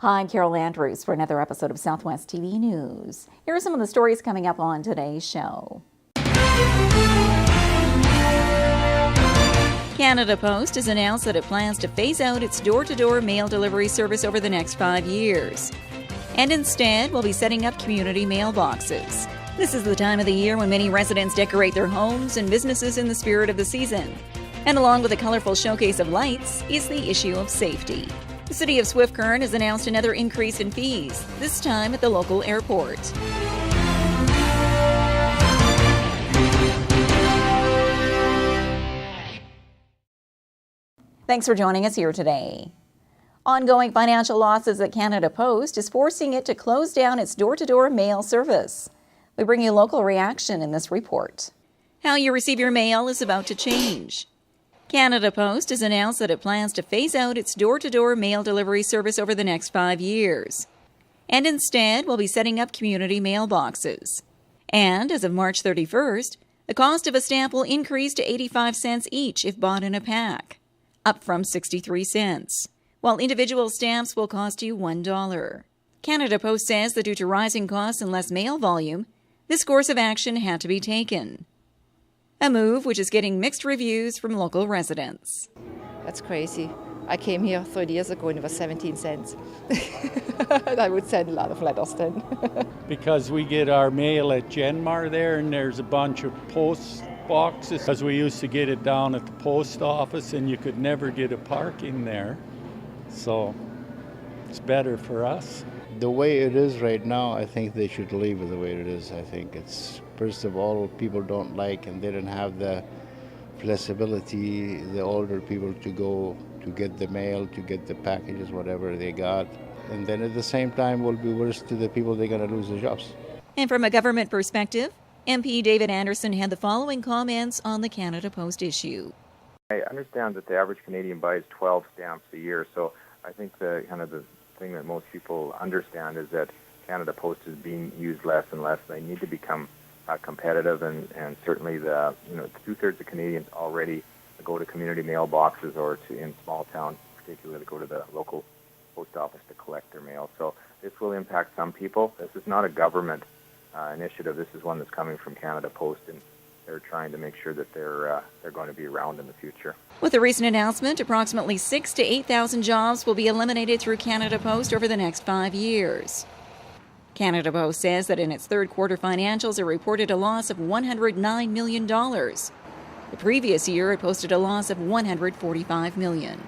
Hi, I'm Carol Andrews for another episode of Southwest TV News. Here are some of the stories coming up on today's show. Canada Post has announced that it plans to phase out its door-to-door mail delivery service over the next 5 years. And instead, will be setting up community mailboxes. This is the time of the year when many residents decorate their homes and businesses in the spirit of the season. And along with a colorful showcase of lights is the issue of safety. The City of Swift Current has announced another increase in fees, this time at the local airport. Thanks for joining us here today. Ongoing financial losses at Canada Post is forcing it to close down its door-to-door mail service. We bring you local reaction in this report. How you receive your mail is about to change. Canada Post has announced that it plans to phase out its door-to-door mail delivery service over the next 5 years. And instead, will be setting up community mailboxes. And as of March 31st, the cost of a stamp will increase to 85 cents each if bought in a pack, up from 63 cents, while individual stamps will cost you $1. Canada Post says that due to rising costs and less mail volume, this course of action had to be taken. A move which is getting mixed reviews from local residents. That's crazy. I came here 30 years ago and it was 17 cents. I would send a lot of letters then. Because we get our mail at Genmar there, and there's a bunch of post boxes. Because we used to get it down at the post office and you could never get a parking there. So it's better for us. The way it is right now, I think they should leave it the way it is. I think it's, first of all, people don't like, and they don't have the flexibility, the older people, to go to get the mail, to get the packages, whatever they got. And then at the same time will be worse to the people, they're going to lose their jobs. And from a government perspective, MP David Anderson had the following comments on the Canada Post issue. I understand that the average Canadian buys 12 stamps a year, so I think the thing that most people understand is that Canada Post is being used less and less. They need to become competitive, and certainly the 2/3 of Canadians already go to community mailboxes or in small towns, particularly go to the local post office to collect their mail. So this will impact some people. This is not a government initiative. This is one that's coming from Canada Post, and they're trying to make sure that they're going to be around in the future. With the recent announcement, approximately 6,000 to 8,000 jobs will be eliminated through Canada Post over the next 5 years. Canada Post says that in its third quarter financials, it reported a loss of $109 million. The previous year, it posted a loss of $145 million.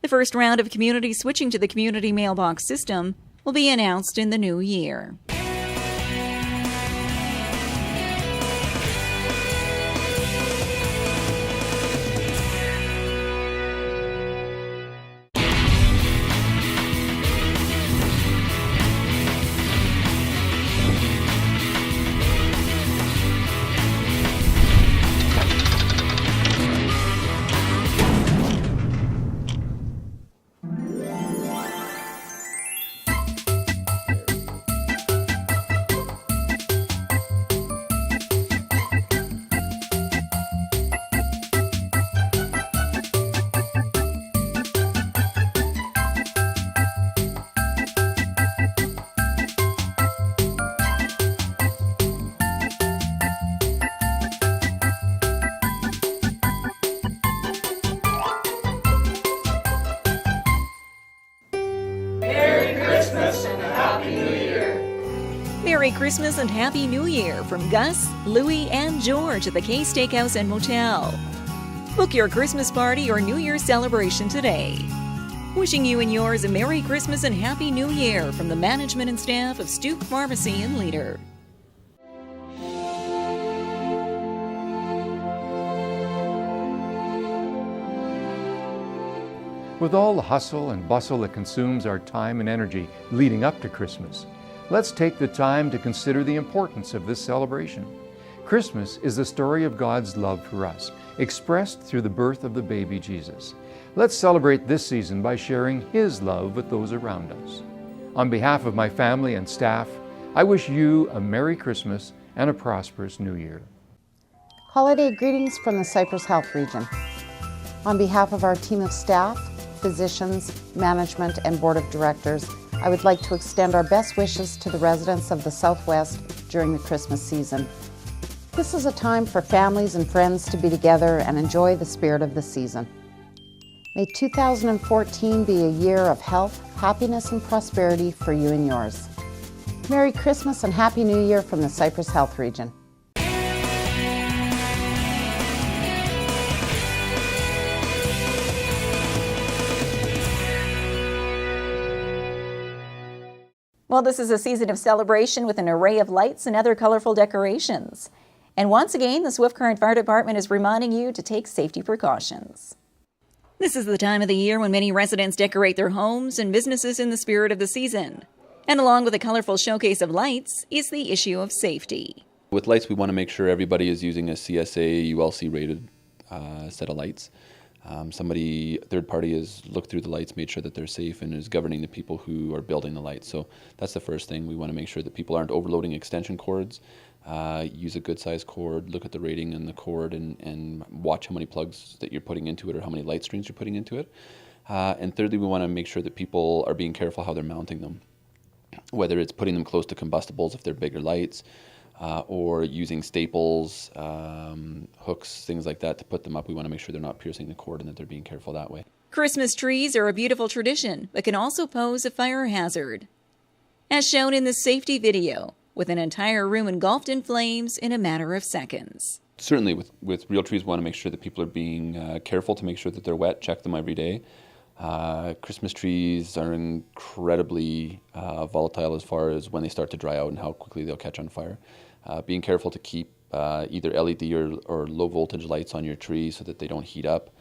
The first round of communities switching to the community mailbox system will be announced in the new year. Merry Christmas and Happy New Year from Gus, Louie, and George at the K Steakhouse and Motel. Book your Christmas party or New Year's celebration today. Wishing you and yours a Merry Christmas and Happy New Year from the management and staff of Stoop Pharmacy in Leader. With all the hustle and bustle that consumes our time and energy leading up to Christmas, let's take the time to consider the importance of this celebration. Christmas is the story of God's love for us, expressed through the birth of the baby Jesus. Let's celebrate this season by sharing His love with those around us. On behalf of my family and staff, I wish you a Merry Christmas and a prosperous New Year. Holiday greetings from the Cypress Health Region. On behalf of our team of staff, physicians, management, and board of directors, I would like to extend our best wishes to the residents of the Southwest during the Christmas season. This is a time for families and friends to be together and enjoy the spirit of the season. May 2014 be a year of health, happiness, and prosperity for you and yours. Merry Christmas and Happy New Year from the Cypress Health Region. Well, this is a season of celebration with an array of lights and other colorful decorations. And once again, the Swift Current Fire Department is reminding you to take safety precautions. This is the time of the year when many residents decorate their homes and businesses in the spirit of the season. And along with a colorful showcase of lights is the issue of safety. With lights, we want to make sure everybody is using a CSA ULC rated set of lights. Third party has looked through the lights, made sure that they're safe, and is governing the people who are building the lights. So that's the first thing. We want to make sure that people aren't overloading extension cords. Use a good size cord, look at the rating in the cord, and watch how many plugs that you're putting into it or how many light strings you're putting into it. And thirdly, we want to make sure that people are being careful how they're mounting them, whether it's putting them close to combustibles if they're bigger lights, or using staples, hooks, things like that to put them up. We want to make sure they're not piercing the cord and that they're being careful that way. Christmas trees are a beautiful tradition, but can also pose a fire hazard. As shown in this safety video, with an entire room engulfed in flames in a matter of seconds. Certainly with real trees, we want to make sure that people are being careful to make sure that they're wet, check them every day. Christmas trees are incredibly volatile as far as when they start to dry out and how quickly they'll catch on fire. Being careful to keep either LED or low voltage lights on your tree so that they don't heat up.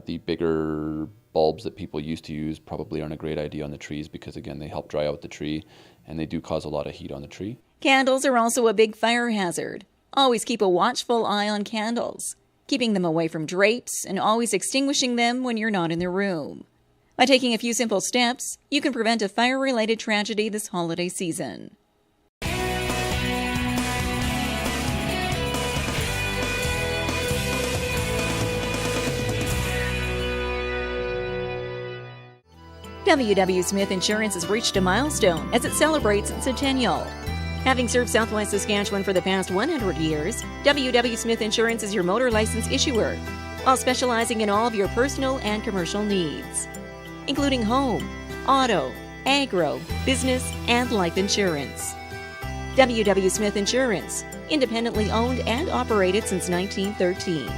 The bigger bulbs that people used to use probably aren't a great idea on the trees because, again, they help dry out the tree and they do cause a lot of heat on the tree. Candles are also a big fire hazard. Always keep a watchful eye on candles, keeping them away from drapes and always extinguishing them when you're not in the room. By taking a few simple steps, you can prevent a fire-related tragedy this holiday season. W.W. Smith Insurance has reached a milestone as it celebrates its centennial. Having served Southwest Saskatchewan for the past 100 years, W.W. Smith Insurance is your motor license issuer, while specializing in all of your personal and commercial needs, including home, auto, agro, business, and life insurance. W.W. Smith Insurance, independently owned and operated since 1913.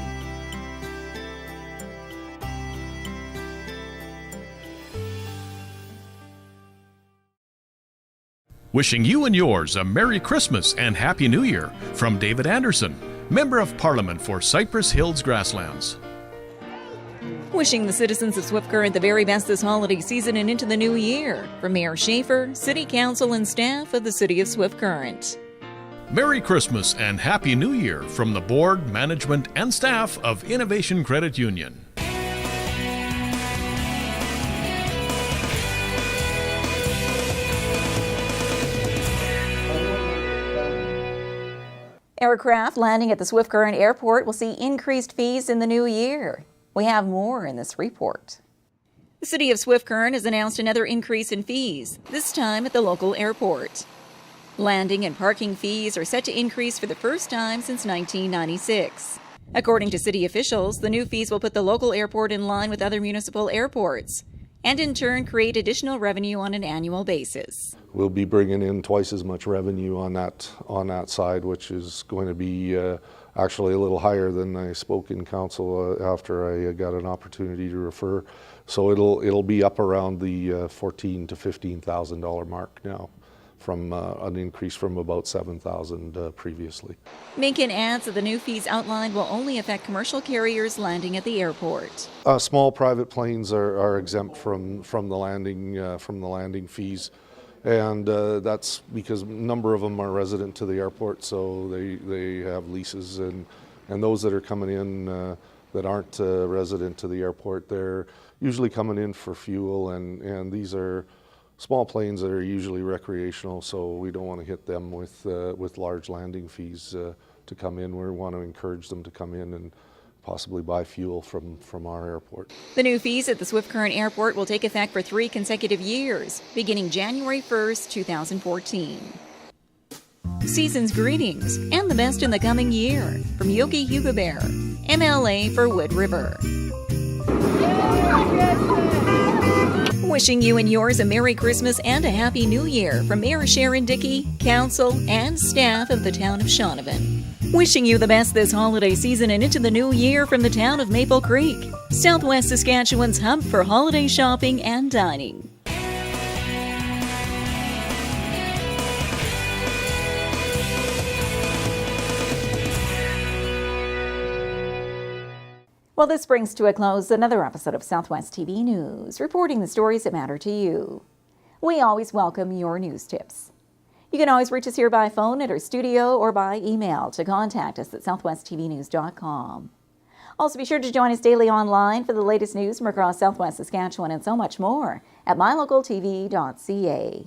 Wishing you and yours a Merry Christmas and Happy New Year from David Anderson, Member of Parliament for Cypress Hills Grasslands. Wishing the citizens of Swift Current the very best this holiday season and into the new year from Mayor Schaefer, City Council, and staff of the City of Swift Current. Merry Christmas and Happy New Year from the Board, Management, and staff of Innovation Credit Union. Aircraft landing at the Swift Current Airport will see increased fees in the new year. We have more in this report. The City of Swift Current has announced another increase in fees, this time at the local airport. Landing and parking fees are set to increase for the first time since 1996. According to city officials, the new fees will put the local airport in line with other municipal airports, and in turn create additional revenue on an annual basis. We'll be bringing in twice as much revenue on that side, which is going to be actually a little higher than I spoke in council after I got an opportunity to refer. So it'll be up around the $14,000 to $15,000 mark now, from an increase from about $7,000 previously. Minkin adds that the new fees outlined will only affect commercial carriers landing at the airport. Small private planes are exempt from the landing fees, and that's because a number of them are resident to the airport, so they have leases, and those that are coming in that aren't resident to the airport, they're usually coming in for fuel, and these are small planes that are usually recreational, so we don't want to hit them with large landing fees to come in. We want to encourage them to come in and possibly buy fuel from our airport. The new fees at the Swift Current Airport will take effect for 3 consecutive years, beginning January 1st, 2014. Season's greetings and the best in the coming year from Yogi Hugo Bear, MLA for Wood River. Wishing you and yours a Merry Christmas and a Happy New Year from Mayor Sharon Dickey, Council, and staff of the town of Shaunavon. Wishing you the best this holiday season and into the new year from the town of Maple Creek, Southwest Saskatchewan's hub for holiday shopping and dining. Well, this brings to a close another episode of Southwest TV News, reporting the stories that matter to you. We always welcome your news tips. You can always reach us here by phone at our studio or by email to contact us at southwesttvnews.com. Also, be sure to join us daily online for the latest news from across Southwest Saskatchewan and so much more at mylocaltv.ca.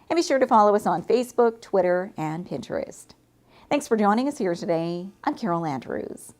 And be sure to follow us on Facebook, Twitter, and Pinterest. Thanks for joining us here today. I'm Carol Andrews.